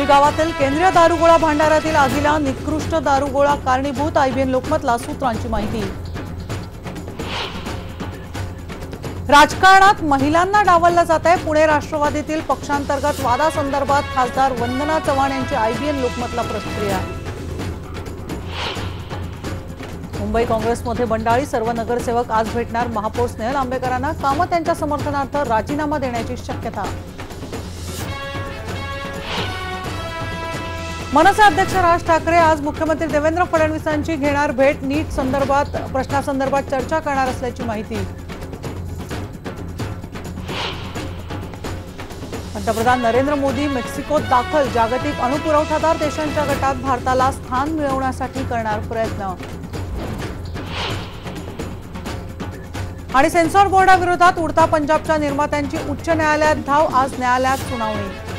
मुलगावातील केंद्रीय दारुगोळा भांडारातील आगीला निकृष्ट दारुगोळा कारणीभूत आयबीएन लोकमतला सूत्रांची माहिती। राजकारणात महिलांना डावललं जात आहे। पुणे राष्ट्रवादीतील पक्षांतर्गत वादासंदर्भात खासदार वंदना चव्हाण यांची आयबीएन लोकमतला प्रतिक्रिया। मुंबई काँग्रेसमध्ये बंडाळी, सर्व नगरसेवक आज भेटणार महापौर स्नेहल आंबेकरांना। कामत त्यांच्या समर्थनार्थ राजीनामा देण्याची शक्यता। मनसे अध्यक्ष राज ठाकरे आज मुख्यमंत्री देवेंद्र फडणवीसांची घेणार भेट। नीट संदर्भात प्रश्नासंदर्भात चर्चा करणार असल्याची माहिती। पंतप्रधान नरेंद्र मोदी मेक्सिकोत दाखल। जागतिक अणुपुरवठादार देशांच्या गटात भारताला स्थान मिळवण्यासाठी करणार प्रयत्न। आणि सेन्सॉर बोर्डाविरोधात उडता पंजाबच्या निर्मात्यांची उच्च न्यायालयात धाव। आज न्यायालयात सुनावणी।